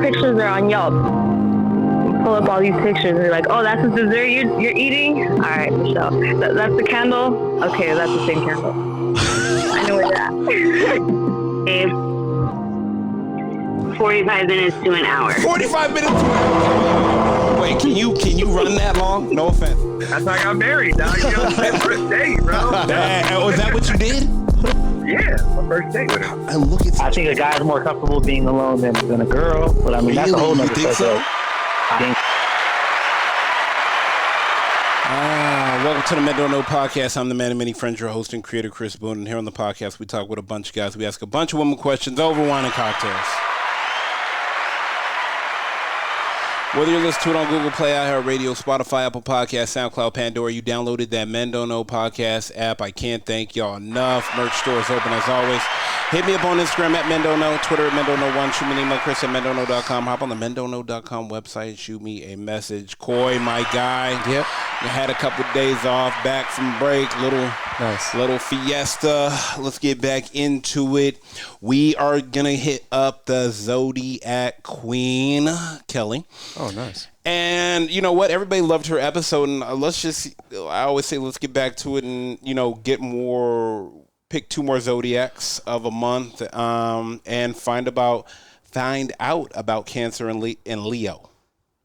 pictures are on Yelp. Pull up all these pictures and you're like, oh, that's the dessert you're eating? All right, Michelle. That's the candle? Okay, that's the same candle. I know where you're at. Babe, 45 minutes to an hour. 45 minutes to an hour. Wait, can you run that long? No offense. That's how I got married, dog. You know, my first date, bro. Was that what you did? Yeah, my first date with her. And look at I think a guy's more comfortable being alone than a girl, but I mean, that's a whole nother think so? Welcome to the Men Don't Know podcast. I'm the man of many friends, your host and creator, Chris Boone. And here on the podcast, we talk with a bunch of guys. We ask a bunch of women questions over wine and cocktails. Whether you're listening to it on Google Play, iHeartRadio, Spotify, Apple Podcasts, SoundCloud, Pandora, you downloaded that Men Don't Know podcast app. I can't thank y'all enough. Merch store is open as always. Hit me up on Instagram at Men Don't Know, Twitter at Men Don't Know 1. Shoot me an email, Chris at mendontknow.com. Hop on the mendontknow.com website. Shoot me a message. Coy, my guy. Yep. I had a couple of days off, back from break. Little fiesta. Let's get back into it. We are going to hit up the Zodiac Queen, Kelli. Oh, nice. And you know what? Everybody loved her episode. And I always say, let's get back to it and, pick 2 more Zodiacs of a month and find out about Cancer and Leo.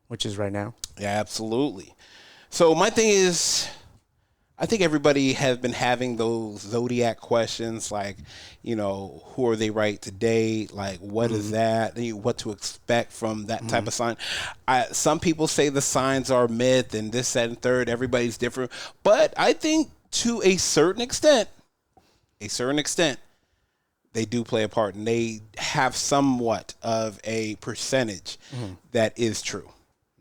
Which is right now. Yeah, absolutely. So my thing is, I think everybody has been having those Zodiac questions like, who are they right today? Like, what is that? What to expect from that type of sign? Some people say the signs are myth and this, that, and third. Everybody's different. But I think to a certain extent, they do play a part, and they have somewhat of a percentage that is true.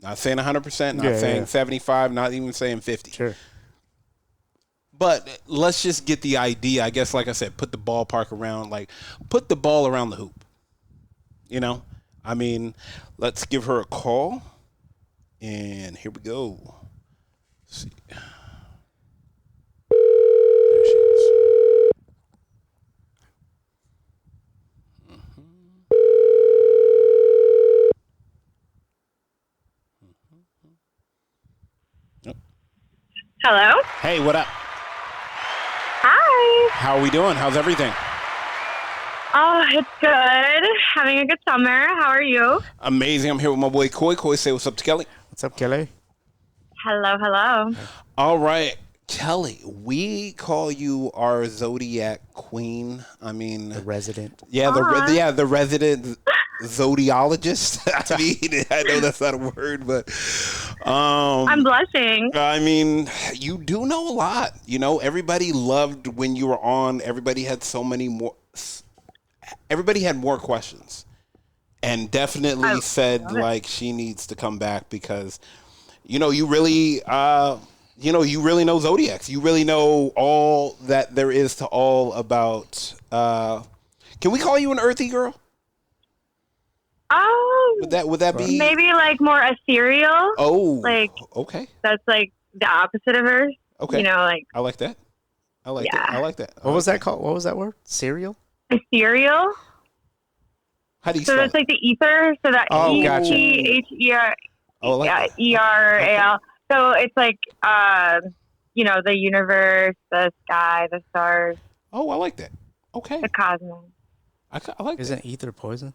Not saying 100%, not saying 75, not even saying 50. Sure. But let's just get the idea. I guess, like I said, put the ball around the hoop. I mean, let's give her a call. And here we go. Let's see. There she is. Hello? Hey, what up? Hi. How are we doing? How's everything? Oh, it's good. Having a good summer. How are you? Amazing. I'm here with my boy Coy. Coy, say what's up to Kelli. What's up, Kelli? Hello. All right. Kelli, we call you our Zodiac Queen. I mean, the resident. Yeah, the resident zodiologist. I mean, I know that's not a word, but I'm blushing. I mean, you do know a lot. Everybody loved when you were on. Everybody had more questions, and definitely said like she needs to come back because, you really. You really know Zodiacs. You really know all that there is to all about. Can we call you an earthy girl? Would that be maybe like more ethereal? Oh, like okay. That's like the opposite of Earth. Okay, like I like that. I like that. What was that called? What was that word? Cereal? Ethereal. How do you? So that's like the ether. So that gotcha. E-H-E-R. Oh, I like that. E-R-A-L. So it's like, the universe, the sky, the stars. Oh, I like that. Okay. The cosmos. I like Isn't ether poison?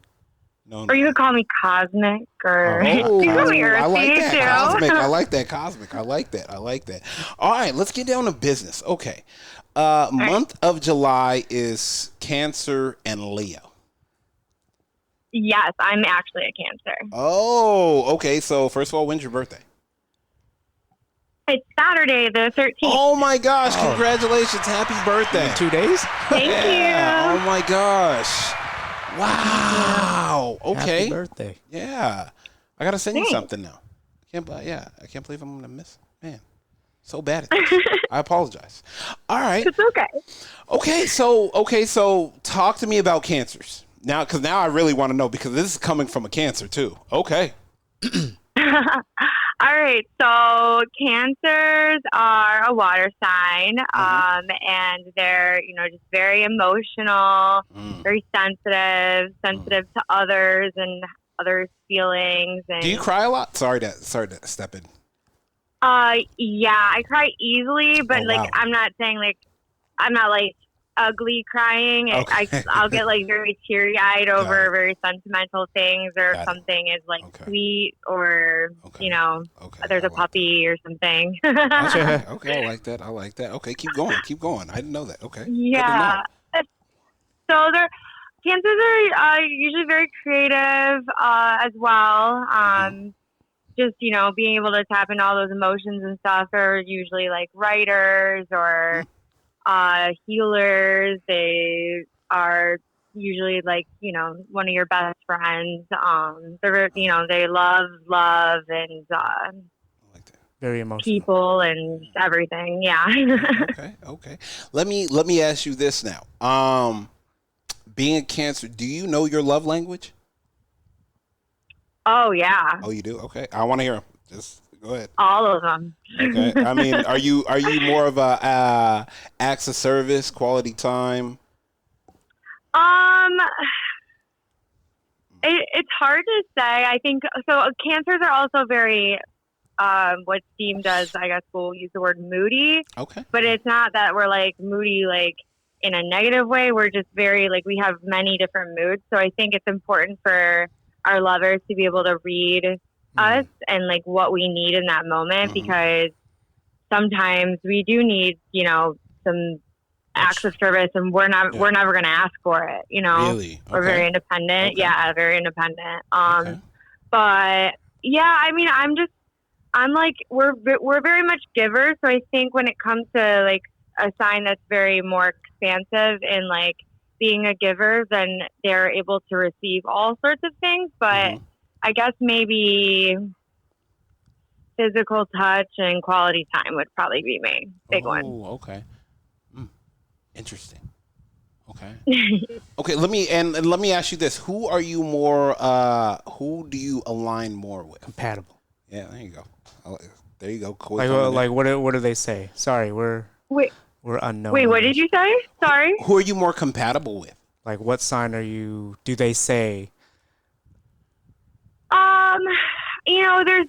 No. Or you could call me cosmic, or you can call me earthy, I like that. too. Cosmic. I like that. Cosmic. I like that. All right, let's get down to business. Okay. Month of July is Cancer and Leo. Yes, I'm actually a Cancer. Oh, okay. So first of all, when's your birthday? It's Saturday, the 13th. Oh, my gosh. Congratulations. Happy birthday. 2 days? Thank you. Oh, my gosh. Wow. Okay. Happy birthday. Yeah. I got to send you something now. I can't believe I'm going to miss. Man, so bad at this. I apologize. All right. It's okay. Okay, so talk to me about cancers. Now, because now I really want to know, because this is coming from a Cancer, too. Okay. All right, so Cancers are a water sign, and they're, just very emotional, very sensitive to others and others' feelings. And Do you cry a lot? Sorry to step in. yeah, I cry easily, but Oh, like wow. I'm not saying like I'm not like ugly crying. Okay. I'll get like very teary eyed over it. very sentimental things, or Got it. something is like Okay. sweet, or Okay. you know, Okay. there's I a like puppy or something. that. Okay. I like that. Okay. Keep going. I didn't know that. Okay. Good to know. Yeah. So cancers are usually very creative as well. Just, you know, being able to tap into all those emotions and stuff. Are usually like writers or healers. They are usually like, you know, one of your best friends. They're, you know, they love and I like that. Very emotional. people and everything. Yeah. Okay. Let me ask you this now. Being a Cancer, do you know your love language? Oh yeah. Oh, you do? Okay. I want to hear 'em. Just go ahead. All of them. Okay. I mean, are you more of a acts of service, quality time? It's hard to say. I think so. Cancers are also very what's deemed as, I guess we'll use the word moody, Okay. but it's not that we're like moody like in a negative way. We're just very like, we have many different moods. So I think it's important for our lovers to be able to read us and like what we need in that moment, because sometimes we do need, you know, some acts of service, and we're never going to ask for it, you know. Really? We're very independent. Okay. Yeah, very independent. Okay. But yeah, I mean, I'm like, we're very much givers. So I think when it comes to like a sign that's very more expansive in like being a giver, then they're able to receive all sorts of things. But I guess maybe physical touch and quality time would probably be my big one. Oh, okay. Interesting. Okay. Okay. Let me ask you this: who are you more? Who do you align more with? Compatible. Yeah. There you go. There you go. Like what do they say? Sorry, we're unknown. Wait, what did you say? Sorry. Who are you more compatible with? Like, what sign are you? Do they say? You know, there's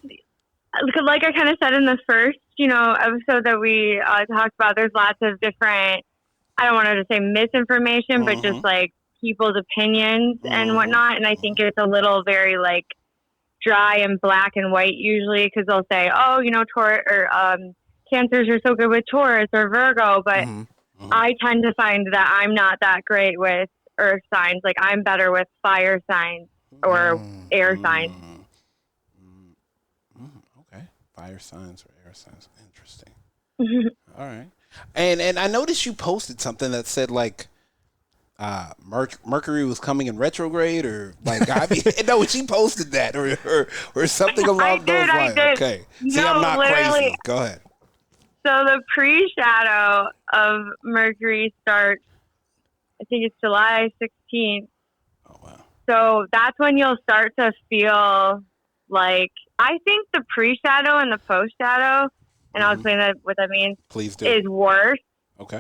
like I kind of said in the first, you know, episode that we talked about. There's lots of different. I don't want to say misinformation, but just like people's opinions and whatnot. And I think it's a little very like dry and black and white usually, because they'll say, oh, you know, Taurus or Cancers are so good with Taurus or Virgo, but I tend to find that I'm not that great with earth signs. Like I'm better with fire signs or air signs. Okay, fire signs or air signs. Interesting. All right. And I noticed you posted something that said like Mercury was coming in retrograde, or like no, she posted that or something along those lines. Okay. See, I'm not crazy. Go ahead. So the pre-shadow of Mercury starts, I think it's July 16th. Oh wow. So that's when you'll start to feel like, I think the pre-shadow and the post-shadow, and I'll explain what that means. Please do. Is worse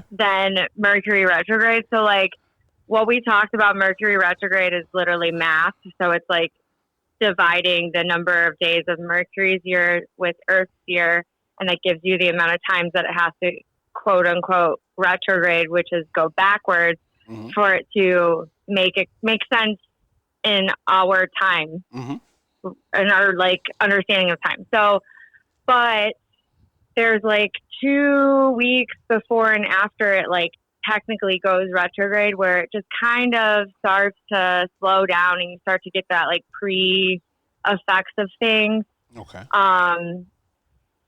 than Mercury retrograde. So like what we talked about, Mercury retrograde is literally math. So it's like dividing the number of days of Mercury's year with Earth's year, and that gives you the amount of times that it has to quote unquote retrograde, which is go backwards for it to make sense in our time and our like understanding of time. So, but there's like 2 weeks before and after it like technically goes retrograde, where it just kind of starts to slow down and you start to get that like pre-effects of things. Okay.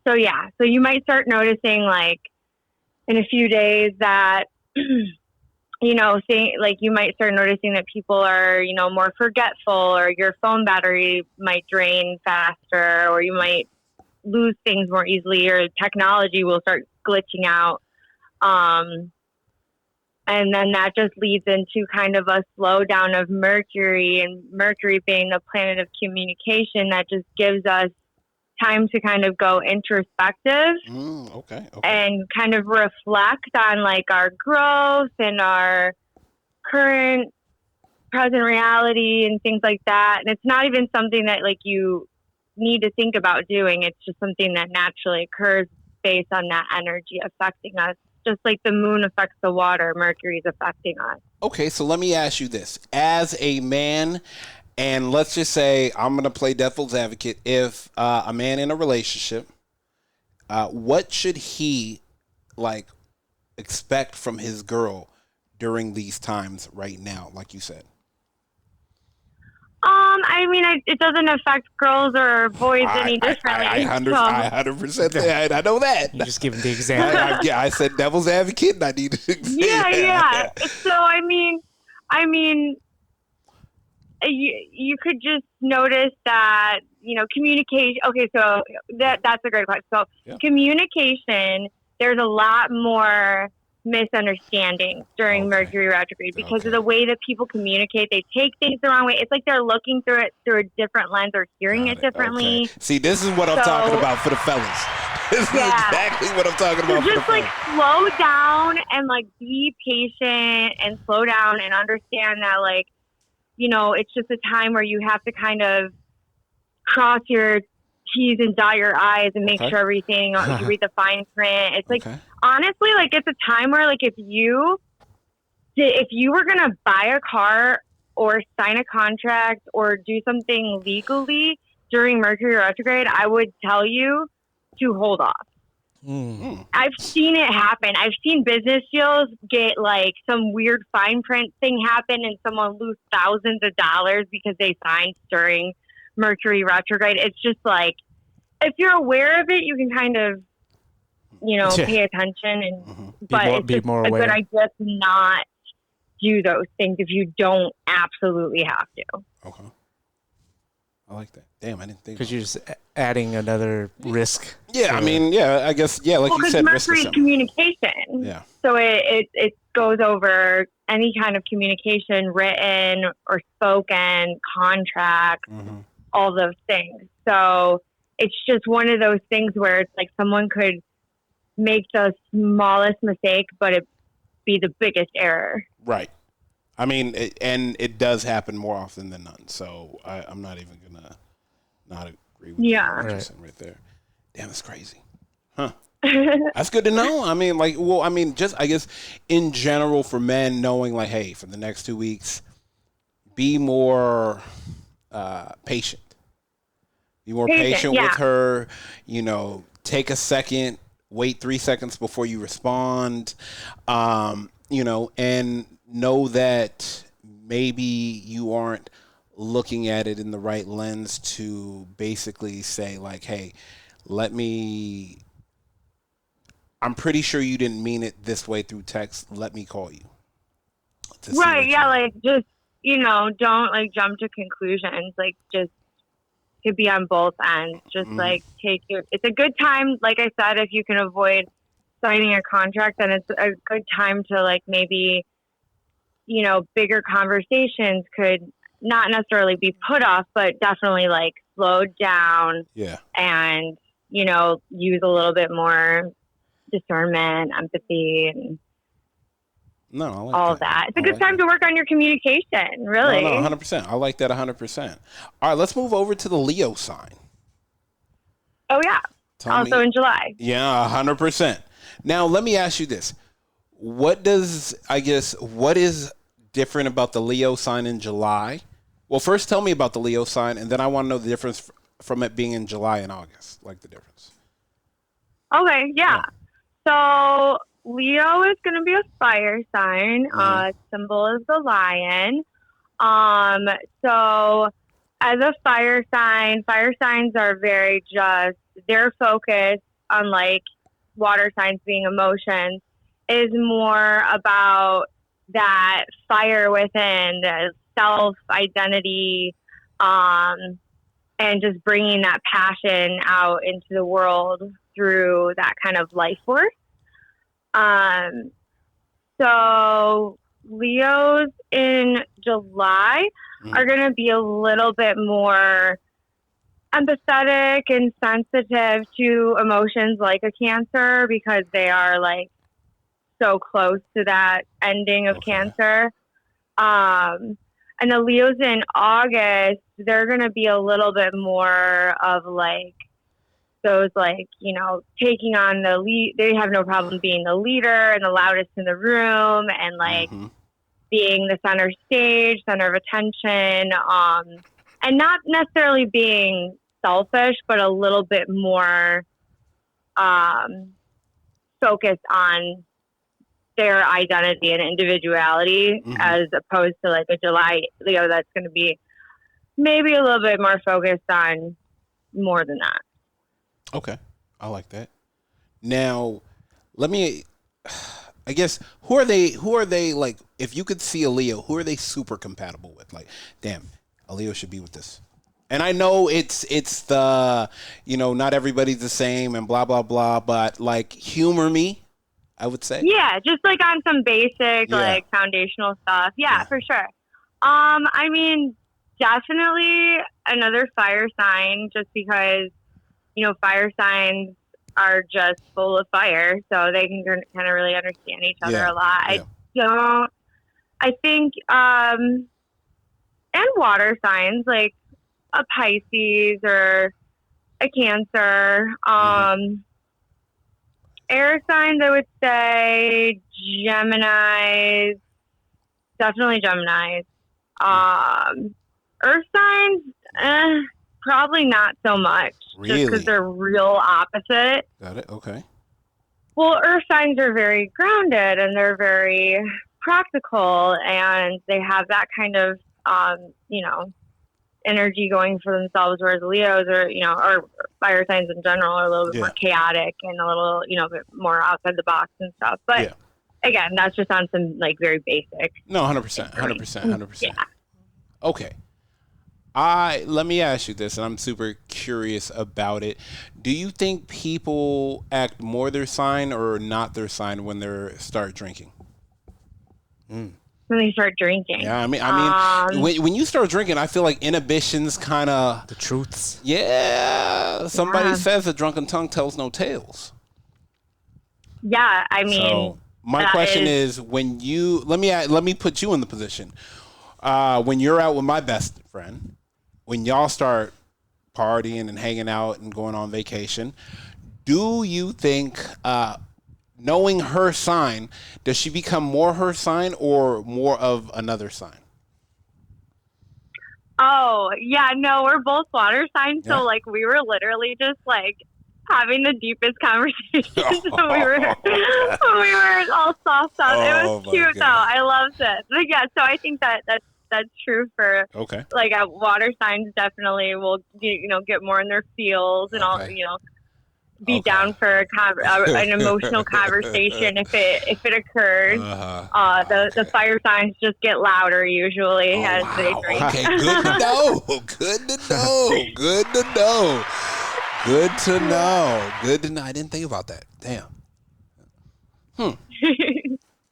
So yeah, so you might start noticing like in a few days that, you know, like you might start noticing that people are, you know, more forgetful, or your phone battery might drain faster, or you might lose things more easily, or technology will start glitching out. And then that just leads into kind of a slowdown of Mercury, and Mercury being the planet of communication, that just gives us time to kind of go introspective and kind of reflect on like our growth and our current present reality and things like that. And it's not even something that like you need to think about doing. It's just something that naturally occurs based on that energy affecting us. Just like the moon affects the water, Mercury's affecting us. Okay, so let me ask you this. As a man, and let's just say I'm going to play devil's advocate. If a man in a relationship, what should he like expect from his girl during these times right now, like you said? I mean, it doesn't affect girls or boys any differently. I 100% I know that. You just give him the example. I said devil's advocate, and I need to Yeah. So, I mean, you could just notice that, communication. Okay, so that's a great question. So, communication, there's a lot more misunderstandings during Mercury retrograde because of the way that people communicate. They take things the wrong way. It's like they're looking through it through a different lens or hearing it differently. Okay. See, this is what I'm talking about for the fellas. This is exactly what I'm talking about. So just like slow down and like be patient and slow down and understand that like, it's just a time where you have to kind of cross your T's and dot your I's and make sure everything, you read the fine print. It's like, honestly, like it's a time where like if you were going to buy a car or sign a contract or do something legally during Mercury retrograde, I would tell you to hold off. Mm-hmm. I've seen it happen. I've seen business deals get like some weird fine print thing happen and someone lose thousands of dollars because they signed during Mercury retrograde. It's just like, if you're aware of it, you can kind of, pay attention and, but be more aware. a good idea to not do those things if you don't absolutely have to. Okay. I like that. Damn, I didn't think. Because you're just adding another risk. Yeah, I mean, I guess, like you said, Mercury communication. Yeah. So it goes over any kind of communication, written or spoken, contract, all those things. So it's just one of those things where it's like someone could make the smallest mistake, but it be the biggest error. Right. I mean, it does happen more often than none. So I'm not even gonna not agree with you right there. Damn, that's crazy, huh? That's good to know. I mean, just I guess in general for men, knowing like, hey, for the next 2 weeks, be more patient. Be more patient with her. Take a second. Wait 3 seconds before you respond. And know that maybe you aren't looking at it in the right lens to basically say like, hey, I'm pretty sure you didn't mean it this way through text. Let me call you. Right. Yeah. Like just, don't like jump to conclusions. Like just to be on both ends. Just like it's a good time. Like I said, if you can avoid signing a contract, then it's a good time to like maybe, bigger conversations could not necessarily be put off, but definitely like slowed down. Yeah. And, use a little bit more discernment, empathy, and all that. It's a good time to work on your communication, really. No, 100%. I like that 100%. All right, let's move over to the Leo sign. Oh, yeah. Also in July. Yeah, 100%. Now, let me ask you this. What is different about the Leo sign in July? Well, first tell me about the Leo sign, and then I want to know the difference from it being in July and August, like the difference. Okay, yeah. So Leo is going to be a fire sign. Symbol is the lion. So as a fire signs are very their focus, unlike water signs being emotions, is more about that fire within, the self-identity, and just bringing that passion out into the world through that kind of life force. So Leos in July are going to be a little bit more empathetic and sensitive to emotions like a Cancer because they are like so close to that ending of Cancer. And the Leos in August, they're going to be a little bit more of like those, like, you know, taking on the lead. They have no problem being the leader and the loudest in the room and like being the center stage, center of attention. And not necessarily being selfish, but a little bit more focused on their identity and individuality as opposed to like a July Leo that's going to be maybe a little bit more focused on more than that. Okay. I like that. Now, I guess, who are they like, if you could see a Leo, who are they super compatible with? Like, damn, a Leo should be with this. And I know it's the, you know, not everybody's the same and blah, blah, blah, but like, humor me, I would say. Yeah, just like on some basic, like foundational stuff. Yeah, for sure. I mean, definitely another fire sign, just because, you know, fire signs are just full of fire, so they can kind of really understand each other a lot. I think, and water signs like a Pisces or a Cancer. Air signs, I would say Geminis, definitely Geminis. Earth signs, probably not so much, just because they're real opposite. Got it. Okay. Well, earth signs are very grounded and they're very practical, and they have that kind of, you know, energy going for themselves, whereas Leos are, you know, or fire signs in general are a little bit more chaotic and a little, you know, bit more outside the box and stuff. But again, that's just on some like very basic. No, 100%. Yeah. Okay. Let me ask you this, and I'm super curious about it. Do you think people act more their sign or not their sign when they start drinking? When they start drinking. Yeah, I mean, when you start drinking, I feel like inhibitions kind of... The truths. Yeah. Somebody says a drunken tongue tells no tales. Yeah, I mean... So my question is, when you... Let me put you in the position. When you're out with my best friend, when y'all start partying and hanging out and going on vacation, do you think... knowing her sign, does she become more her sign or more of another sign? Oh, yeah, no, we're both water signs. So, like, we were literally just, like, having the deepest conversations when we were all soft up. It was cute, though. I loved it. But, yeah, so I think that's true for, like, water signs definitely will, you know, get more in their feels and all, you know, be down for an emotional conversation if it occurs. The fire signs just get louder usually as they drink. Okay, good to know. Good to know. Good to know. Good to know. Good to know. I didn't think about that. Damn.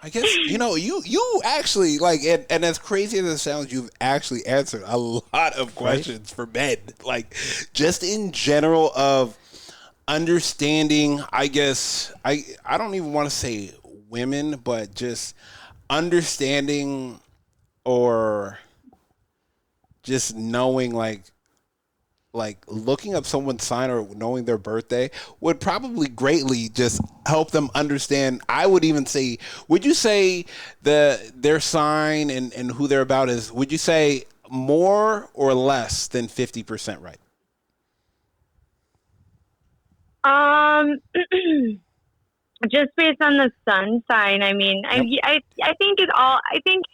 I guess, you know, you actually, like, and as crazy as it sounds, you've actually answered a lot of questions for men. Like, just in general of understanding, I guess, I don't even want to say women, but just understanding or just knowing, like looking up someone's sign or knowing their birthday would probably greatly just help them understand. I would even say, would you say their sign and who they're about is, would you say more or less than 50% right? Just based on the sun sign, I mean, I think it's all, I think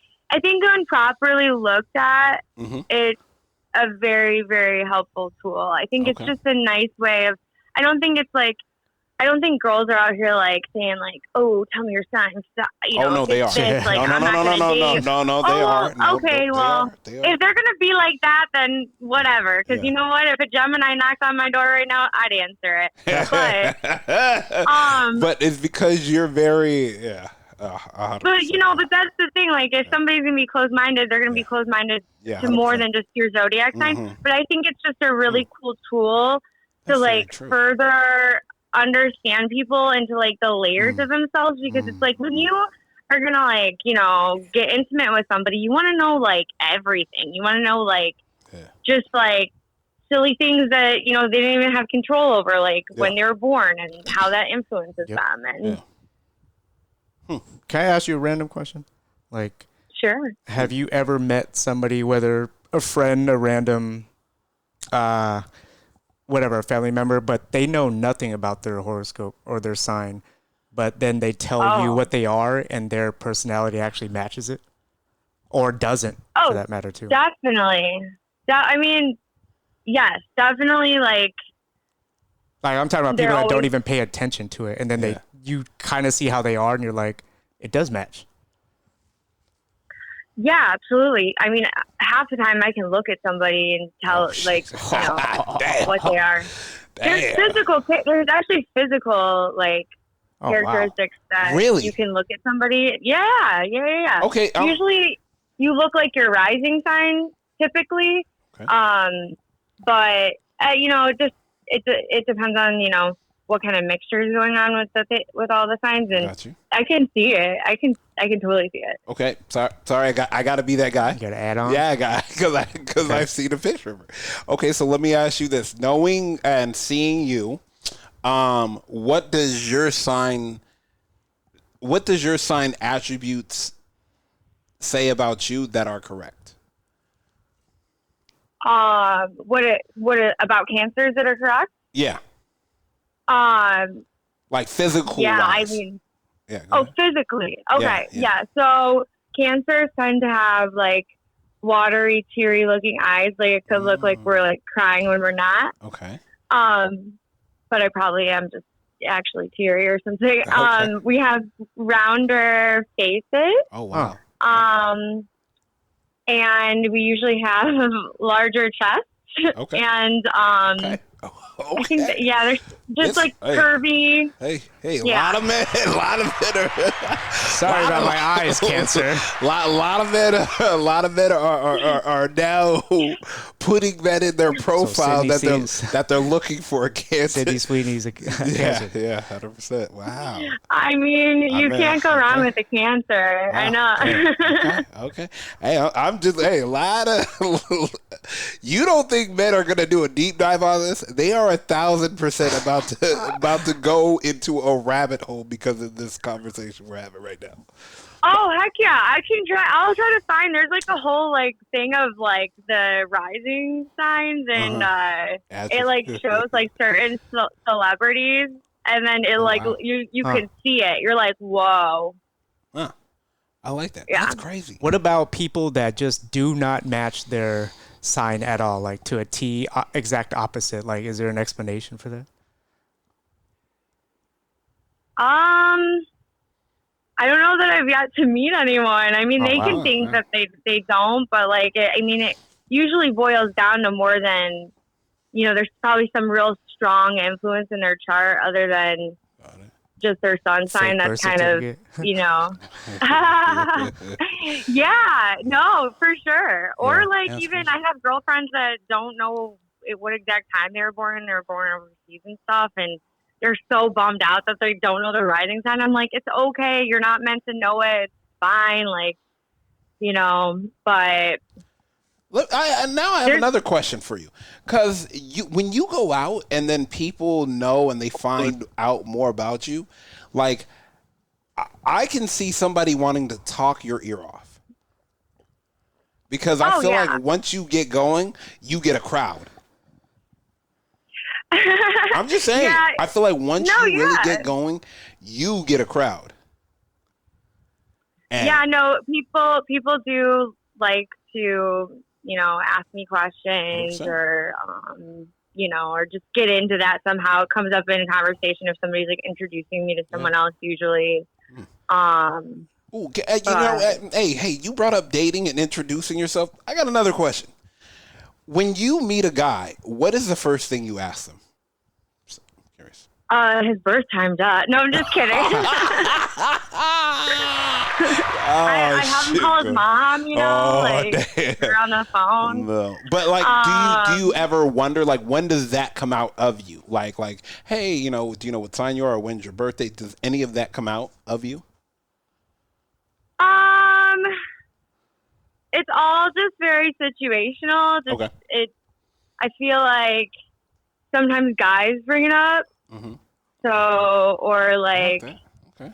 when properly looked at, it's a very, very helpful tool. I think it's just a nice way of, I don't think girls are out here like saying like, oh, tell me your sign. You know, no, they are. This, like, no, they are. No, okay, well, if they're going to be like that, then whatever. Because you know what? If a Gemini knocked on my door right now, I'd answer it. But it's because you're very, but, you know, but that's the thing. Like, if somebody's going to be closed-minded, they're going to be closed-minded to more than just your zodiac sign. But I think it's just a really cool tool to, like, further understand people into like the layers of themselves, because it's like when you are gonna like, you know, get intimate with somebody, you want to know like everything. You want to know like just like silly things that, you know, they didn't even have control over, like when they were born and how that influences them. And Can I ask you a random question? Like, sure. Have you ever met somebody, whether a friend, a random, whatever, a family member, but they know nothing about their horoscope or their sign, but then they tell you what they are and their personality actually matches it? Or doesn't, for that matter, too? Definitely. I mean, yes, definitely. Like I'm talking about people that don't even pay attention to it, and then you kind of see how they are, and you're like, it does match. Yeah, absolutely. I mean, half the time I can look at somebody and tell, like, you know, what they are. There's actually physical, like, characteristics that you can look at somebody. Yeah. Okay. Usually you look like your rising sign, typically. Okay. But, you know, it depends on, you know, what kind of mixture is going on with all the signs, and I can see it. I can totally see it. Okay, sorry, I got to be that guy. You got to add on. Yeah, I got because I've seen a picture of her. Okay, so let me ask you this: knowing and seeing you, what does your sign attributes say about you that are correct? What about cancers that are correct? Yeah. Like physical. Yeah, wise. I mean. Yeah. Physically. Okay. Yeah. So cancers tend to have like watery, teary looking eyes. Like it could look like we're like crying when we're not. Okay. But I probably am just actually teary or something. Okay. We have rounder faces. Oh wow. And we usually have larger chests. Okay. And okay. I think that, they're just like curvy. Hey, a lot of men are. Sorry about my eyes, Cancer. A lot of men are now putting that in their profile that they're looking for a Cancer. Sydney Sweeney's a Cancer. Yeah, 100%. Wow. I mean, you can't go wrong with a Cancer. Wow. I know. Okay. Hey, I'm just a lot of. You don't think men are gonna do a deep dive on this? They are 1,000% about to go into a rabbit hole because of this conversation we're having right now. Oh heck yeah! I'll try to find. There's like a whole like thing of like the rising signs, and it like shows like certain celebrities, and then it you can see it. You're like, whoa. Huh. I like that. Yeah. That's crazy. What about people that just do not match their sign at all, like to a T, exact opposite? Like, is there an explanation for that? I don't know that I've yet to meet anyone. I mean, they can think that they don't, but like, it usually boils down to more than, you know, there's probably some real strong influence in their chart other than just their sun sign. That's kind of, you know, yeah, no, for sure. Or like, even I have girlfriends that don't know what exact time they were born. They were born overseas and stuff, and they're so bummed out that they don't know their rising sign. I'm like, it's okay. You're not meant to know it. It's fine. Like, you know, but. Look, I have another question for you. Because when you go out and then people know and they find out more about you, like, I can see somebody wanting to talk your ear off. Because I feel like once you get going, you get a crowd. I'm just saying. Yeah. I feel like once you really get going, you get a crowd. And people do like to, you know, ask me questions 100%. Or, you know, or just get into that somehow. It comes up in a conversation if somebody's like introducing me to someone else usually. Ooh, hey, you brought up dating and introducing yourself. I got another question. When you meet a guy, what is the first thing you ask them? Curious. His birth time, no, I'm just kidding. I have him call his mom, you know, we're on the phone. No. But like, do you ever wonder, like, when does that come out of you? Like, hey, you know, do you know what sign you are, or when's your birthday? Does any of that come out of you? it's all just very situational. Just I feel like sometimes guys bring it up. Mm-hmm. So, or like, okay.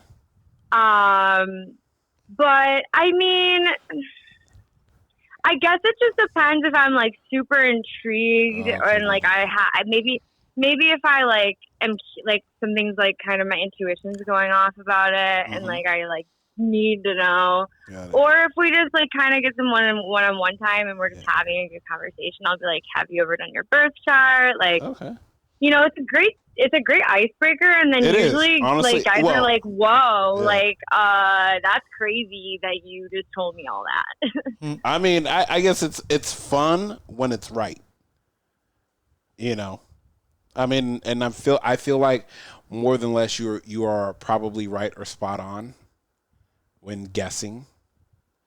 But I mean, I guess it just depends if I'm like super intrigued and like maybe if I like am like something's like kind of my intuition's going off about it and like I like need to know, or if we just like kind of get some one-on-one time and we're just having a good conversation, I'll be like, have you ever done your birth chart? Like, you know, it's a great icebreaker, and then usually honestly, like guys are like, whoa, like that's crazy that you just told me all that. I mean, I guess it's fun when it's right, you know. I mean, and I feel like more than less you are probably right or spot on when guessing,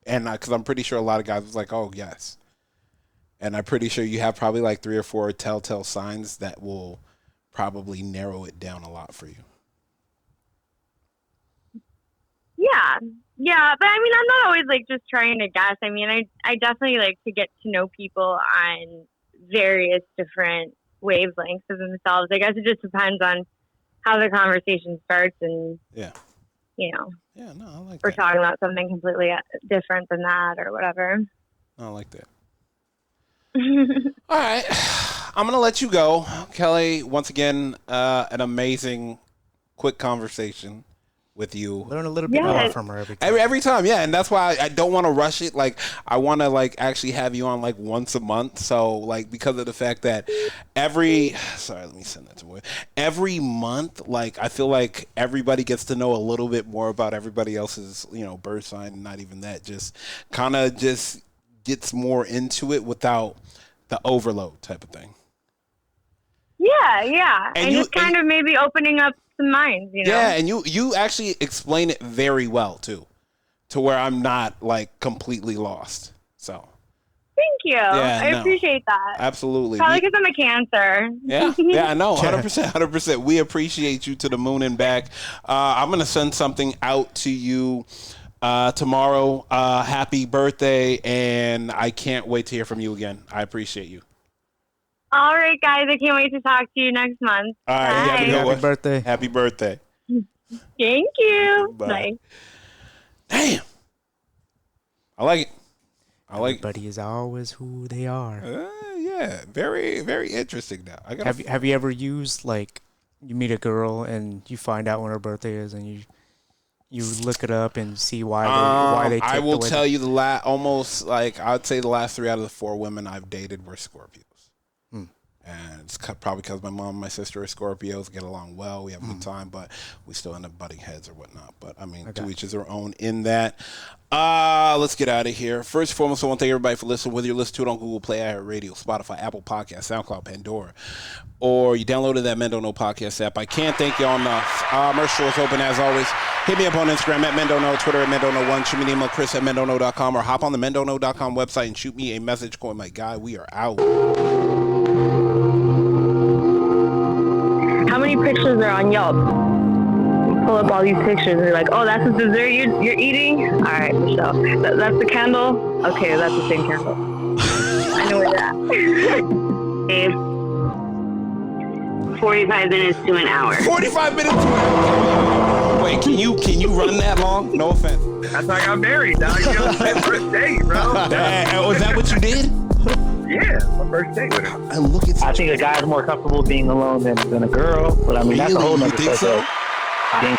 and because I'm pretty sure a lot of guys was like, oh yes, and I'm pretty sure you have probably like 3 or 4 telltale signs that will probably narrow it down a lot for you. Yeah, but I mean, I'm not always like just trying to guess. I mean, I definitely like to get to know people on various different wavelengths of themselves. I guess it just depends on how the conversation starts, and you know, I like we're talking about something completely different than that or whatever. I like that. All right, I'm gonna let you go, Kelli. Once again, an amazing, quick conversation with you. Learn a little bit more from her every time. Every time, and that's why I don't want to rush it. Like, I want to like actually have you on like once a month. So like, because of the fact that every month, like I feel like everybody gets to know a little bit more about everybody else's, you know, birth sign. Not even that, just kind of just gets more into it without the overload type of thing. Yeah. And just kind of maybe opening up some minds, you know? Yeah, and you actually explain it very well, too, to where I'm not, like, completely lost. So. Thank you. Yeah, I appreciate that. Absolutely. Probably because I'm a Cancer. Yeah, I know. 100%. We appreciate you to the moon and back. I'm going to send something out to you tomorrow. Happy birthday, and I can't wait to hear from you again. I appreciate you. All right, guys. I can't wait to talk to you next month. All right. Happy birthday. Happy birthday. Thank you. Bye. Damn. I like it. Everybody is always who they are. Yeah. Very, very interesting now. Have you ever used, like, you meet a girl and you find out when her birthday is and you look it up and see why they take I will tell you almost like I'd say the last 3 out of the 4 women I've dated were Scorpios. And it's probably because my mom and my sister are Scorpios, get along well, we have a good time, but we still end up butting heads or whatnot. But, I mean, to each is their own in that. Let's get out of here. First and foremost, I want to thank everybody for listening. Whether you listen to it on Google Play, iHeartRadio, Spotify, Apple Podcasts, SoundCloud, Pandora, or you downloaded that Men Don't Know podcast app, I can't thank y'all enough. Merch store is open as always. Hit me up on Instagram at Men Don't Know, Twitter at Men Don't Know 1, shoot me an email, Chris at MenDon'tKnow.com, or hop on the MenDon'tKnow.com website and shoot me a message going, my guy, we are out. How many pictures are on Yelp? Pull up all these pictures and you're like, oh, that's the dessert you're eating? All right, Michelle. That's the candle? Okay, that's the same candle. I know where that. 45 minutes to an hour. 45 minutes to an hour? Wait, can you run that long? No offense. That's how I got married, dog. You know, my first date, bro. Was that what you did? Yeah, my first date with her. And look at I think a guy's more comfortable being alone than a girl, but I mean, that's a whole nother thing. So? I think